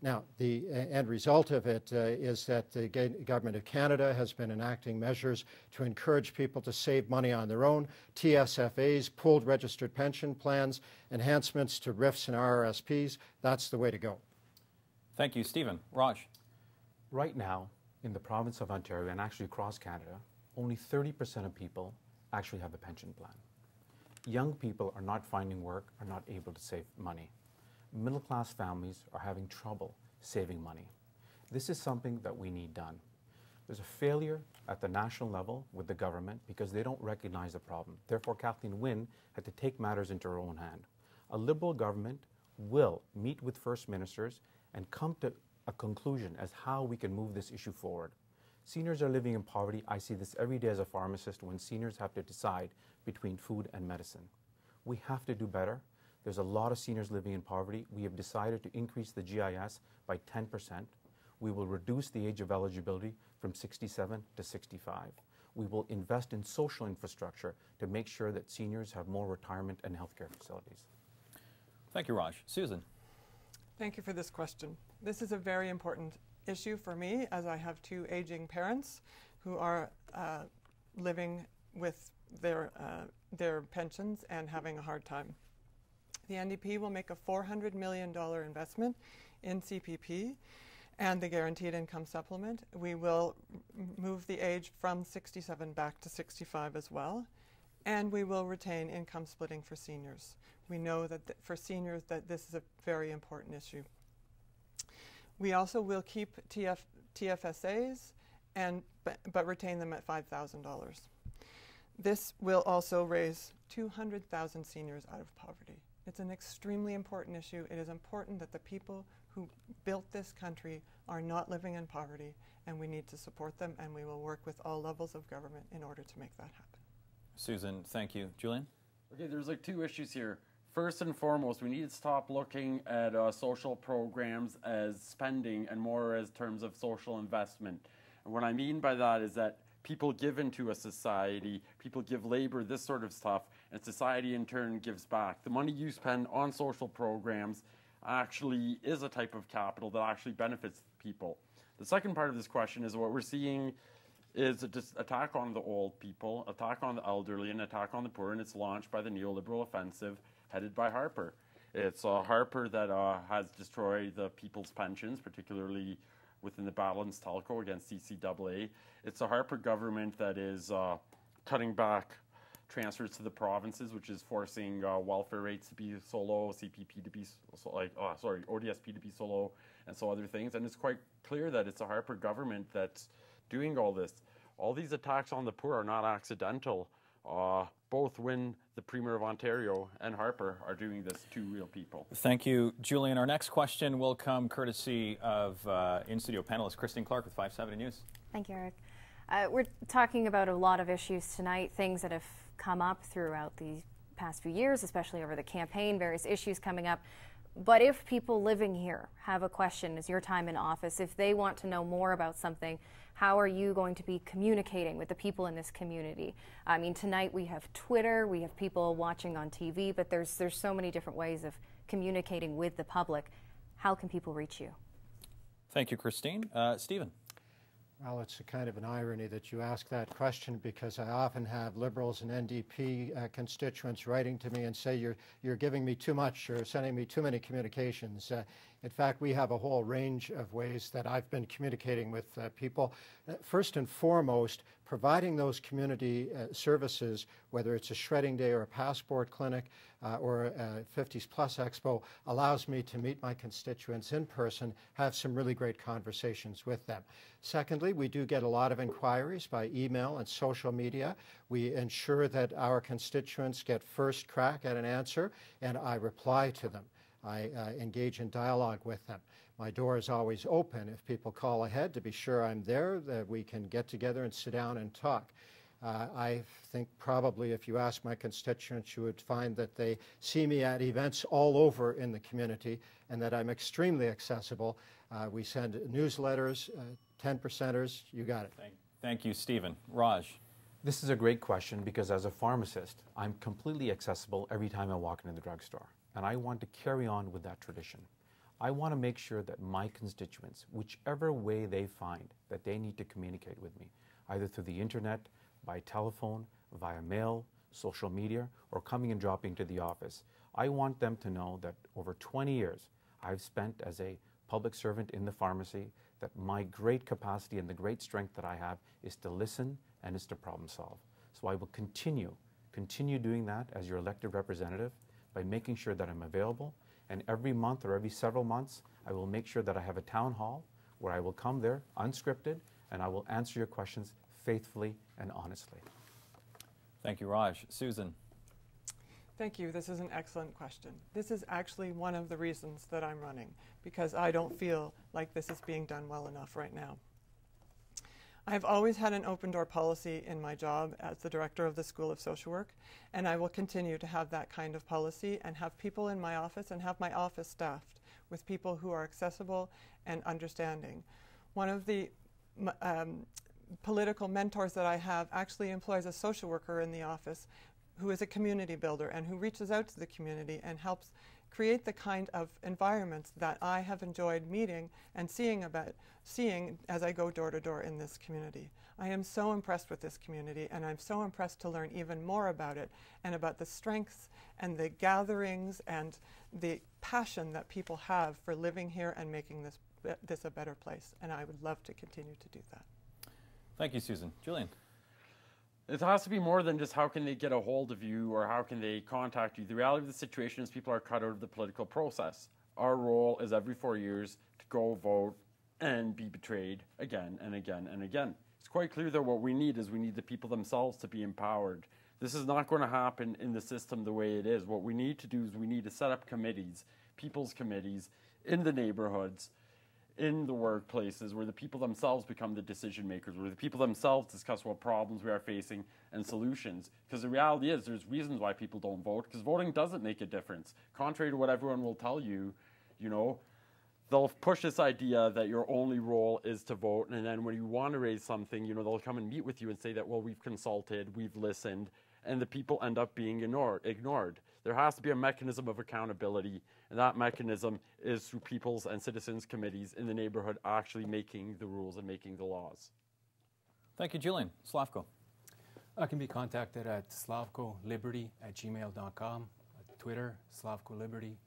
Now, the end result of it is that the Government of Canada has been enacting measures to encourage people to save money on their own, TSFAs, pooled registered pension plans, enhancements to RRIFs and RRSPs. That's the way to go. Thank you, Stephen. Raj. Right now, in the province of Ontario and actually across Canada, only 30% of people actually have a pension plan. Young people are not finding work, are not able to save money. Middle-class families are having trouble saving money. This is something that we need done. There's a failure at the national level with the government because they don't recognize the problem. Therefore, Kathleen Wynne had to take matters into her own hand. A Liberal government will meet with First Ministers and come to a conclusion as how we can move this issue forward. Seniors are living in poverty. I see this every day as a pharmacist when seniors have to decide between food and medicine. We have to do better. There's a lot of seniors living in poverty. We have decided to increase the GIS by 10%. We will reduce the age of eligibility from 67 to 65. We will invest in social infrastructure to make sure that seniors have more retirement and healthcare facilities. Thank you, Raj. Susan. Thank you for this question. This is a very important issue for me, as I have two aging parents who are living with their pensions and having a hard time. The NDP will make a $400 million investment in CPP and the Guaranteed Income Supplement. We will move the age from 67 back to 65 as well, and we will retain income splitting for seniors. We know that for seniors that this is a very important issue. We also will keep TFSAs but retain them at $5,000. This will also raise 200,000 seniors out of poverty. It's an extremely important issue. It is important that the people who built this country are not living in poverty, and we need to support them, and we will work with all levels of government in order to make that happen. Susan, thank you. Julian? Okay, there's like two issues here. First and foremost, we need to stop looking at social programs as spending and more as terms of social investment. And what I mean by that is that people give into a society, people give labor, this sort of stuff, and society in turn gives back. The money you spend on social programs actually is a type of capital that actually benefits people. The second part of this question is what we're seeing is an attack on the old people, attack on the elderly, and attack on the poor, and it's launched by the neoliberal offensive headed by Harper. It's Harper that has destroyed the people's pensions, particularly within the balance telco against CCAA. It's a Harper government that is cutting back transfers to the provinces, which is forcing welfare rates to be so low, CPP to be ODSP to be so low, and so other things. And it's quite clear that it's a Harper government that's doing all this. All these attacks on the poor are not accidental. Both Wynne, the Premier of Ontario, and Harper are doing this to real people. Thank you, Julian. Our next question will come courtesy of in-studio panelist Christine Clark with 570 News. Thank you, Eric. We're talking about a lot of issues tonight, things that have come up throughout the past few years, especially over the campaign, various issues coming up. But if people living here have a question, is your time in office, if they want to know more about something, how are you going to be communicating with the people in this community? I mean, tonight we have Twitter, we have people watching on TV, but there's so many different ways of communicating with the public. How can people reach you? Thank you, Christine. Stephen. Well, it's a kind of an irony that you ask that question, because I often have Liberals and NDP constituents writing to me and say, you're giving me too much, you're sending me too many communications. In fact, we have a whole range of ways that I've been communicating with people. First and foremost, providing those community services, whether it's a shredding day or a passport clinic or a 50s Plus Expo, allows me to meet my constituents in person, have some really great conversations with them. Secondly, we do get a lot of inquiries by email and social media. We ensure that our constituents get first crack at an answer, and I reply to them. I engage in dialogue with them. My door is always open if people call ahead to be sure I'm there, that we can get together and sit down and talk. I think probably if you ask my constituents, you would find that they see me at events all over in the community and that I'm extremely accessible. We send newsletters, 10%ers, you got it. Thank you, Stephen. Raj. This is a great question because as a pharmacist, I'm completely accessible every time I walk into the drugstore. And I want to carry on with that tradition. I want to make sure that my constituents, whichever way they find that they need to communicate with me, either through the internet, by telephone, via mail, social media, or coming and dropping to the office, I want them to know that over 20 years I've spent as a public servant in the pharmacy, that my great capacity and the great strength that I have is to listen and is to problem solve. So I will continue doing that as your elected representative, by making sure that I'm available, and every month or every several months I will make sure that I have a town hall where I will come there unscripted and I will answer your questions faithfully and honestly. Thank you, Raj. Susan. Thank you. This is an excellent question. This is actually one of the reasons that I'm running, because I don't feel like this is being done well enough right now. I've always had an open door policy in my job as the director of the School of Social Work, and I will continue to have that kind of policy and have people in my office and have my office staffed with people who are accessible and understanding. One of the political mentors that I have actually employs a social worker in the office who is a community builder and who reaches out to the community and helps create the kind of environments that I have enjoyed meeting and seeing as I go door to door in this community. I am so impressed with this community, and I'm so impressed to learn even more about it and about the strengths and the gatherings and the passion that people have for living here and making this a better place. And I would love to continue to do that. Thank you, Susan. Julian. It has to be more than just how can they get a hold of you or how can they contact you. The reality of the situation is people are cut out of the political process. Our role is every 4 years to go vote and be betrayed again and again and again. It's quite clear that what we need is we need the people themselves to be empowered. This is not going to happen in the system the way it is. What we need to do is we need to set up committees, people's committees, in the neighborhoods, in the workplaces, where the people themselves become the decision makers, where the people themselves discuss what problems we are facing and solutions. Because the reality is there's reasons why people don't vote, because voting doesn't make a difference. Contrary to what everyone will tell you, they'll push this idea that your only role is to vote, and then when you want to raise something, they'll come and meet with you and say that, well, we've consulted, we've listened, and the people end up being ignored. There has to be a mechanism of accountability, and that mechanism is through people's and citizens' committees in the neighborhood actually making the rules and making the laws. Thank you, Julian. Slavko. I can be contacted at slavkoliberty@gmail.com, Twitter, Slavko Liberty,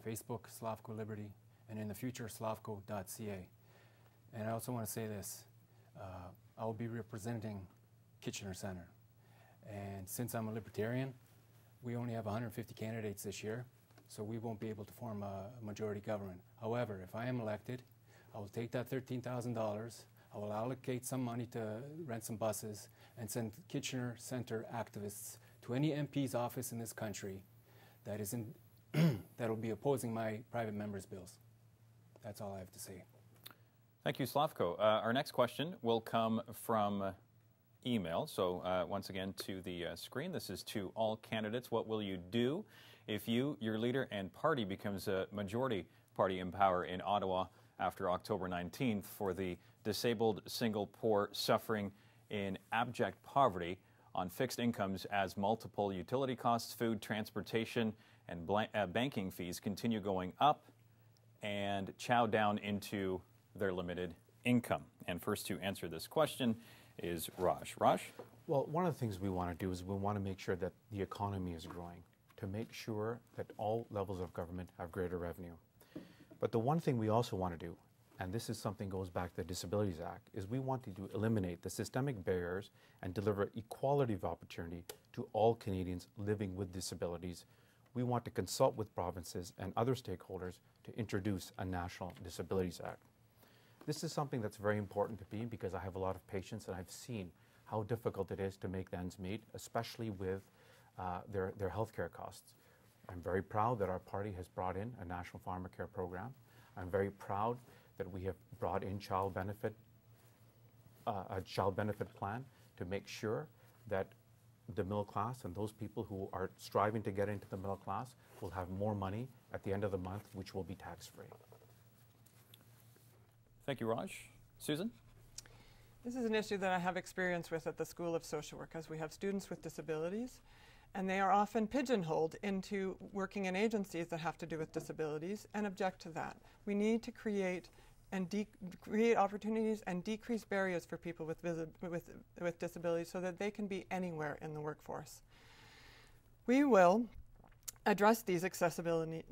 Facebook, Slavko Liberty, and in the future, slavko.ca. And I also want to say this. I will be representing Kitchener Centre. And since I'm a Libertarian, we only have 150 candidates this year, so we won't be able to form a majority government. However, if I am elected, I will take that $13,000, I will allocate some money to rent some buses, and send Kitchener Centre activists to any MP's office in this country that will be opposing my private members' bills. That's all I have to say. Thank you, Slavko. Our next question will come from email. So once again to the screen, this is to all candidates. What will you do if you, your leader, and party becomes a majority party in power in Ottawa after October 19th for the disabled, single, poor, suffering in abject poverty on fixed incomes as multiple utility costs, food, transportation, and banking fees continue going up and chow down into their limited income? And first to answer this question is Raj. Raj? Well, one of the things we want to do is we want to make sure that the economy is growing, to make sure that all levels of government have greater revenue. But the one thing we also want to do, and this is something goes back to the Disabilities Act, is we want to eliminate the systemic barriers and deliver equality of opportunity to all Canadians living with disabilities. We want to consult with provinces and other stakeholders to introduce a National Disabilities Act. This is something that's very important to me because I have a lot of patients and I've seen how difficult it is to make the ends meet, especially with their healthcare costs. I'm very proud that our party has brought in a national pharmacare program. I'm very proud that we have brought in a child benefit plan to make sure that the middle class and those people who are striving to get into the middle class will have more money at the end of the month, which will be tax-free. Thank you, Raj. Susan? This is an issue that I have experience with at the School of Social Work, as we have students with disabilities, and they are often pigeonholed into working in agencies that have to do with disabilities and object to that. We need to create opportunities and decrease barriers for people with disabilities so that they can be anywhere in the workforce. We will address these accessibility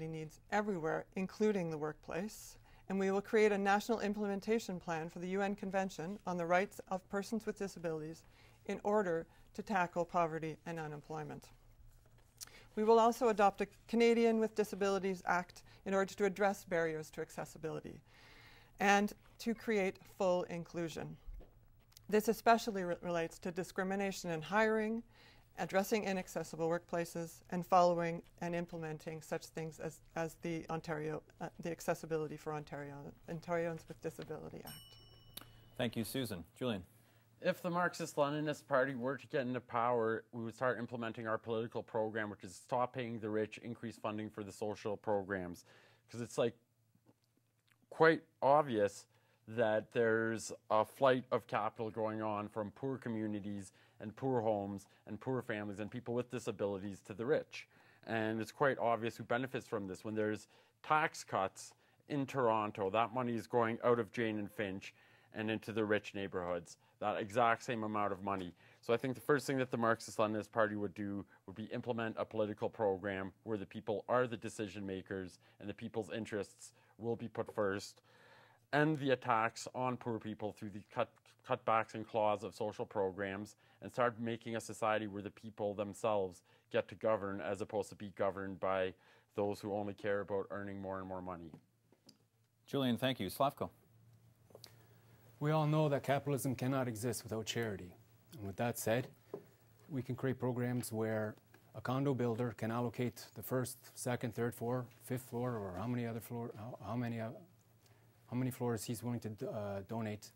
needs everywhere, including the workplace, and we will create a national implementation plan for the UN Convention on the Rights of Persons with Disabilities in order to tackle poverty and unemployment. We will also adopt a Canadian with Disabilities Act in order to address barriers to accessibility. and to create full inclusion. This especially relates to discrimination in hiring, addressing inaccessible workplaces, and following and implementing such things as the Accessibility for Ontarians with Disability Act. Thank you, Susan. Julian. If the Marxist-Leninist Party were to get into power, we would start implementing our political program, which is stop paying the rich, increase funding for the social programs. Because it's like quite obvious that there's a flight of capital going on from poor communities and poor homes and poor families and people with disabilities to the rich. And it's quite obvious who benefits from this. When there's tax cuts in Toronto, that money is going out of Jane and Finch and into the rich neighborhoods, that exact same amount of money. So I think the first thing that the Marxist-Leninist Party would do would be implement a political program where the people are the decision makers and the people's interests will be put first, end the attacks on poor people through the cutbacks and claws of social programs, and start making a society where the people themselves get to govern as opposed to be governed by those who only care about earning more and more money. Julian, thank you. Slavko. We all know that capitalism cannot exist without charity. And with that said, we can create programs where a condo builder can allocate the first, second, third floor, fifth floor, or how many floors he's willing to donate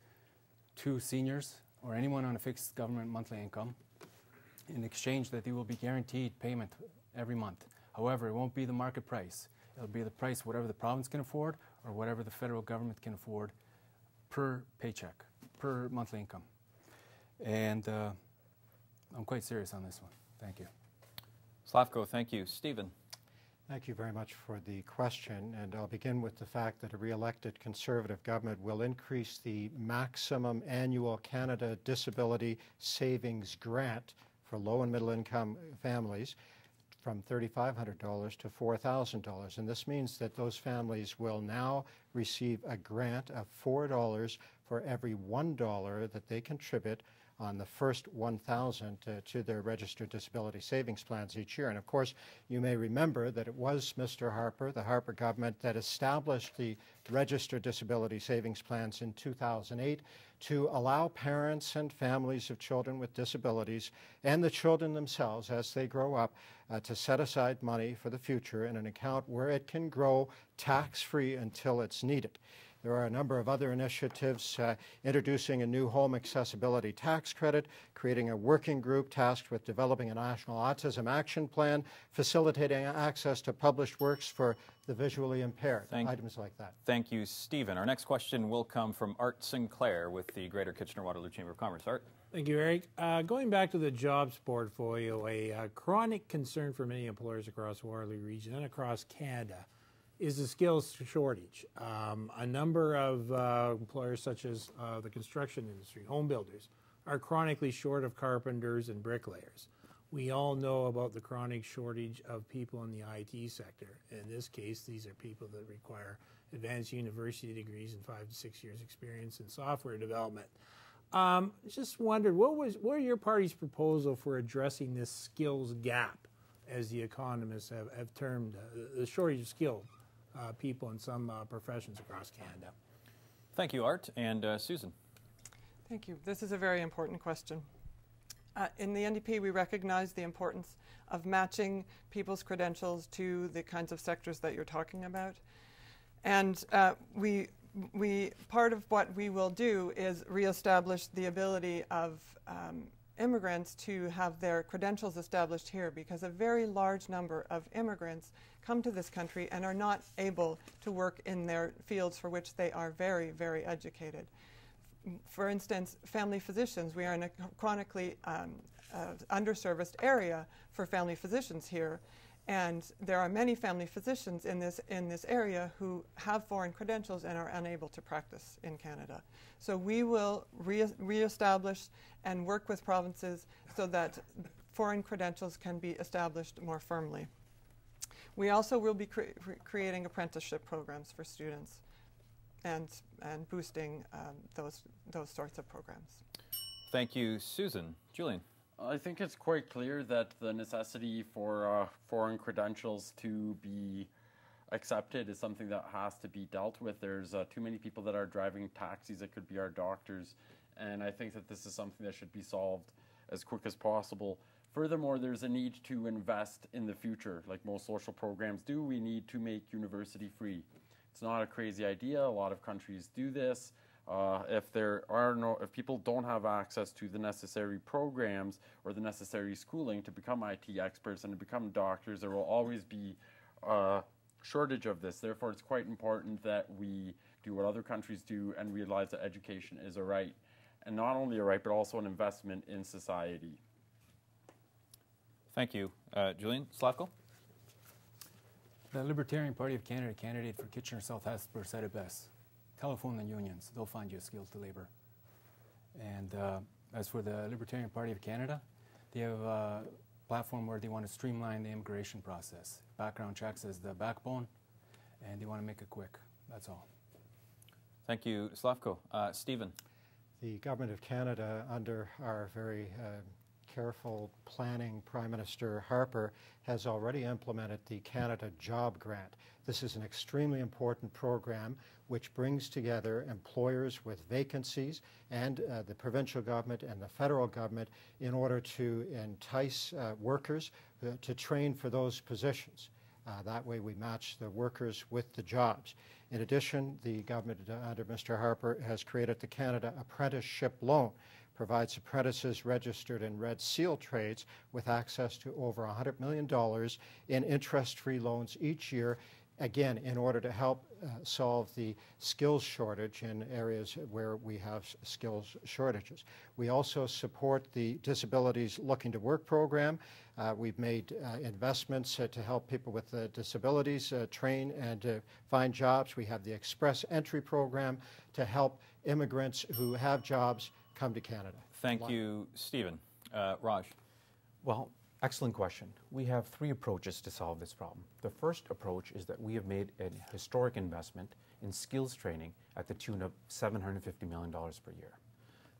to seniors or anyone on a fixed government monthly income, in exchange that they will be guaranteed payment every month. However, it won't be the market price. It'll be the price whatever the province can afford or whatever the federal government can afford per paycheck, per monthly income. And I'm quite serious on this one. Thank you. Slavko, thank you. Stephen. Thank you very much for the question, and I'll begin with the fact that a re-elected Conservative government will increase the maximum annual Canada Disability Savings Grant for low and middle income families from $3,500 to $4,000. And this means that those families will now receive a grant of $4 for every $1 that they contribute on the first 1,000 to their registered disability savings plans each year. And of course, you may remember that it was Mr. Harper, the Harper government, that established the registered disability savings plans in 2008 to allow parents and families of children with disabilities and the children themselves as they grow up to set aside money for the future in an account where it can grow tax-free until it's needed. There are a number of other initiatives, introducing a new home accessibility tax credit, creating a working group tasked with developing a national autism action plan, facilitating access to published works for the visually impaired, items like that. Thank you, Stephen. Our next question will come from Art Sinclair with the Greater Kitchener-Waterloo Chamber of Commerce. Art. Thank you, Eric. Going back to the jobs portfolio, a chronic concern for many employers across the Waterloo region and across Canada is the skills shortage. A number of employers such as the construction industry, home builders, are chronically short of carpenters and bricklayers. We all know about the chronic shortage of people in the IT sector. In this case, these are people that require advanced university degrees and 5 to 6 years experience in software development. Just wondered, what are your party's proposal for addressing this skills gap, as the economists have termed the shortage of skilled people in some professions across Canada? Thank you, Art. And Susan. Thank you. This is a very important question. In the NDP, we recognize the importance of matching people's credentials to the kinds of sectors that you're talking about. And part of what we will do is reestablish the ability of immigrants to have their credentials established here, because a very large number of immigrants come to this country and are not able to work in their fields for which they are very, very educated. For instance, family physicians. We are in a chronically underserviced area for family physicians here, and there are many family physicians in this area who have foreign credentials and are unable to practice in Canada. So we will reestablish and work with provinces so that foreign credentials can be established more firmly. We also will be creating apprenticeship programs for students and boosting those sorts of programs. Thank you, Susan. Julian. I think it's quite clear that the necessity for foreign credentials to be accepted is something that has to be dealt with. There's too many people that are driving taxis that could be our doctors, and I think that this is something that should be solved as quick as possible. Furthermore, there's a need to invest in the future. Like most social programs do, we need to make university free. It's not a crazy idea. A lot of countries do this. If people don't have access to the necessary programs or the necessary schooling to become IT experts and to become doctors, there will always be a shortage of this. Therefore, it's quite important that we do what other countries do and realize that education is a right. And not only a right, but also an investment in society. Thank you. Julian, Slavko? The Libertarian Party of Canada candidate for Kitchener South Hesper said it best. Telephone the unions. They'll find you a skilled labor. And as for the Libertarian Party of Canada, they have a platform where they want to streamline the immigration process. Background checks as the backbone, and they want to make it quick. That's all. Thank you, Slavko. Stephen? The Government of Canada, under our very careful planning Prime Minister Harper, has already implemented the Canada Job Grant. This is an extremely important program which brings together employers with vacancies and the provincial government and the federal government in order to entice workers to train for those positions. That way we match the workers with the jobs. In addition, the government under Mr. Harper has created the Canada Apprenticeship Loan, provides apprentices registered in Red Seal trades with access to over $100 million in interest-free loans each year, again, in order to help solve the skills shortage in areas where we have skills shortages. We also support the Disabilities Looking to Work program. We've made investments to help people with disabilities train and find jobs. We have the Express Entry program to help immigrants who have jobs come to Canada. Thank you, Stephen. Raj? Well, excellent question. We have three approaches to solve this problem. The first approach is that we have made a historic investment in skills training at the tune of $750 million per year.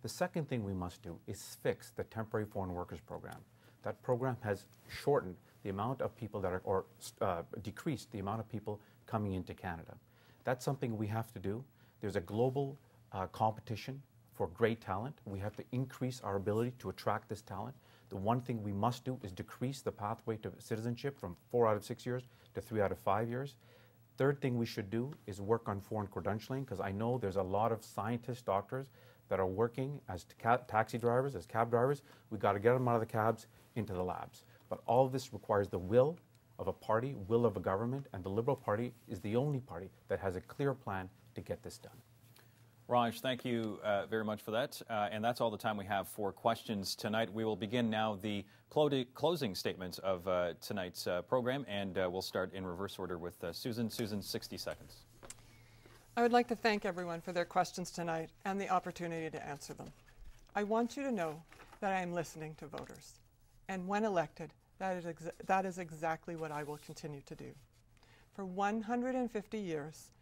The second thing we must do is fix the temporary foreign workers program. That program has shortened the amount of people that are, or decreased the amount of people coming into Canada. That's something we have to do. There's a global competition for great talent. We have to increase our ability to attract this talent. The one thing we must do is decrease the pathway to citizenship from 4 out of 6 years to 3 out of 5 years. Third thing we should do is work on foreign credentialing, because I know there's a lot of scientists, doctors that are working as taxi drivers, as cab drivers. We've got to get them out of the cabs into the labs. But all of this requires the will of a party, will of a government, and the Liberal Party is the only party that has a clear plan to get this done. Raj, thank you very much for that. And that's all the time we have for questions tonight. We will begin now the closing statements of tonight's program, and we'll start in reverse order with Susan. Susan, 60 seconds. I would like to thank everyone for their questions tonight and the opportunity to answer them. I want you to know that I am listening to voters. And when elected, that is exactly what I will continue to do. For 150 years,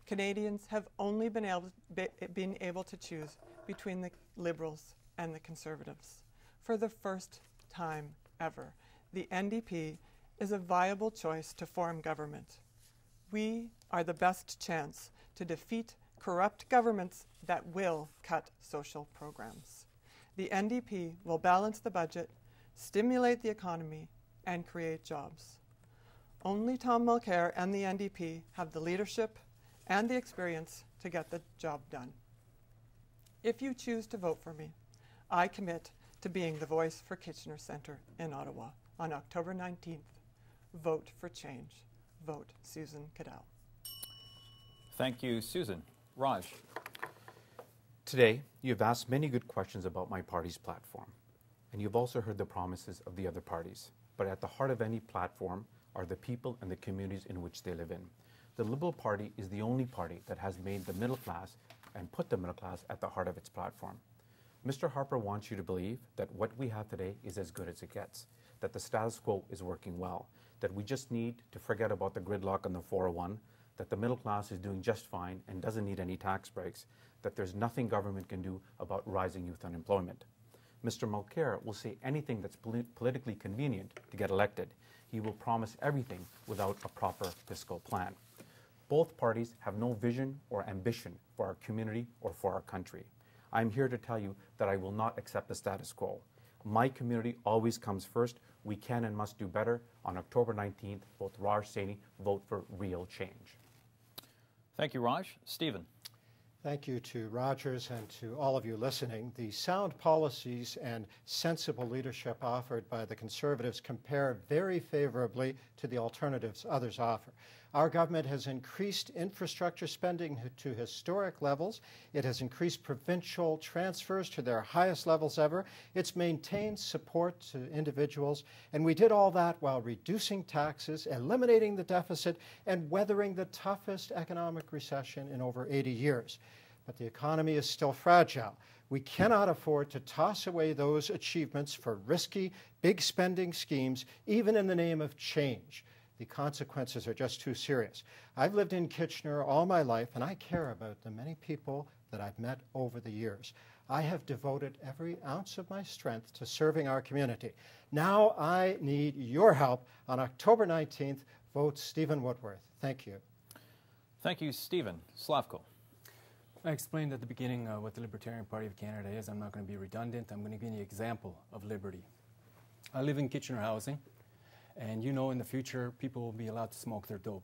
Canadians have only been able to choose between the Liberals and the Conservatives. For the first time ever, the NDP is a viable choice to form government. We are the best chance to defeat corrupt governments that will cut social programs. The NDP will balance the budget, stimulate the economy, and create jobs. Only Tom Mulcair and the NDP have the leadership and the experience to get the job done. If you choose to vote for me, I commit to being the voice for Kitchener Centre in Ottawa on October 19th. Vote for change. Vote Susan Cadell. Thank you, Susan. Raj? Today, you have asked many good questions about my party's platform, and you've also heard the promises of the other parties. But at the heart of any platform are the people and the communities in which they live in. The Liberal Party is the only party that has made the middle class and put the middle class at the heart of its platform. Mr. Harper wants you to believe that what we have today is as good as it gets, that the status quo is working well, that we just need to forget about the gridlock on the 401, that the middle class is doing just fine and doesn't need any tax breaks, that there's nothing government can do about rising youth unemployment. Mr. Mulcair will say anything that's politically convenient to get elected. he will promise everything without a proper fiscal plan. Both parties have no vision or ambition for our community or for our country. I'm here to tell you that I will not accept the status quo. My community always comes first. We can and must do better. On October 19th, vote Raj Saini, vote for real change. Thank you, Raj. Stephen. Thank you to Rogers and to all of you listening. The sound policies and sensible leadership offered by the Conservatives compare very favorably to the alternatives others offer. Our government has increased infrastructure spending to historic levels. It has increased provincial transfers to their highest levels ever. It's maintained support to individuals. And we did all that while reducing taxes, eliminating the deficit, and weathering the toughest economic recession in over 80 years. But the economy is still fragile. We cannot afford to toss away those achievements for risky, big spending schemes, even in the name of change. The consequences are just too serious. I've lived in Kitchener all my life, and I care about the many people that I've met over the years. I have devoted every ounce of my strength to serving our community. Now I need your help. On October 19th, vote Stephen Woodworth. Thank you. Thank you, Stephen. Slavko. I explained at the beginning what the Libertarian Party of Canada is. I'm not going to be redundant. I'm going to give you an example of liberty. I live in Kitchener housing. And you know in the future, people will be allowed to smoke their dope.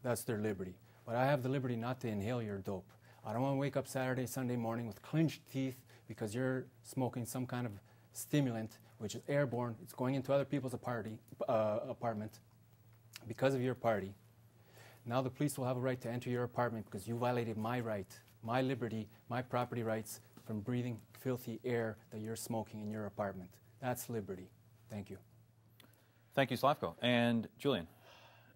That's their liberty. But I have the liberty not to inhale your dope. I don't want to wake up Saturday, Sunday morning with clenched teeth because you're smoking some kind of stimulant, which is airborne. It's going into other people's apartment because of your party. Now the police will have a right to enter your apartment because you violated my right, my liberty, my property rights from breathing filthy air that you're smoking in your apartment. That's liberty. Thank you. Thank you, Slavko. And Julian.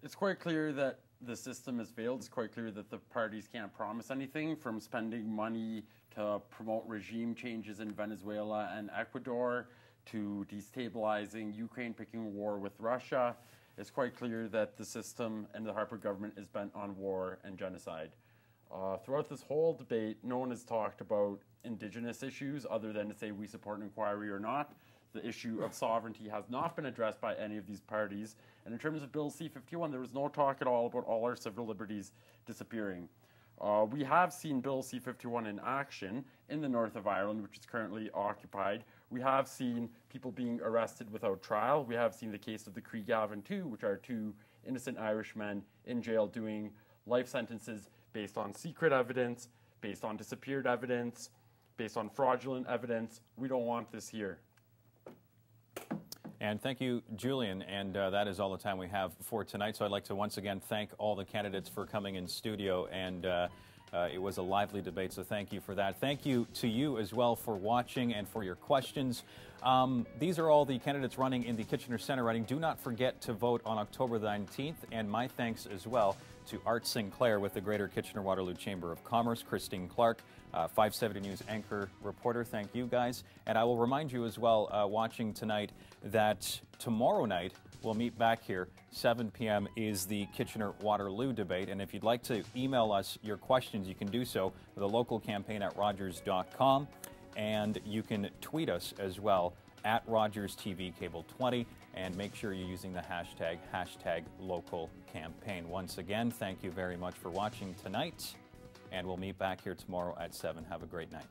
It's quite clear that the system has failed. It's quite clear that the parties can't promise anything, from spending money to promote regime changes in Venezuela and Ecuador to destabilizing Ukraine, picking war with Russia. It's quite clear that the system and the Harper government is bent on war and genocide. Throughout this whole debate, no one has talked about Indigenous issues other than to say we support an inquiry or not. The issue of sovereignty has not been addressed by any of these parties. And in terms of Bill C-51, there was no talk at all about all our civil liberties disappearing. We have seen Bill C-51 in action in the north of Ireland, which is currently occupied. We have seen people being arrested without trial. We have seen the case of the Cregavin 2, which are two innocent Irishmen in jail doing life sentences based on secret evidence, based on disappeared evidence, based on fraudulent evidence. We don't want this here. And thank you, Julian. And that is all the time we have for tonight. So I'd like to once again thank all the candidates for coming in studio. And it was a lively debate, so thank you for that. Thank you to you as well for watching and for your questions. These are all the candidates running in the Kitchener Centre riding. Do not forget to vote on October the 19th. And my thanks as well to Art Sinclair with the Greater Kitchener-Waterloo Chamber of Commerce, Christine Clark, 570 News anchor reporter. Thank you, guys. And I will remind you as well, watching tonight, that tomorrow night we'll meet back here. 7 p.m. is the Kitchener-Waterloo debate. And if you'd like to email us your questions, you can do so with the local campaign at rogers.com. And you can tweet us as well at RogersTVCable20. And make sure you're using the hashtag #LocalCampaign. Once again, thank you very much for watching tonight. And we'll meet back here tomorrow at 7. Have a great night.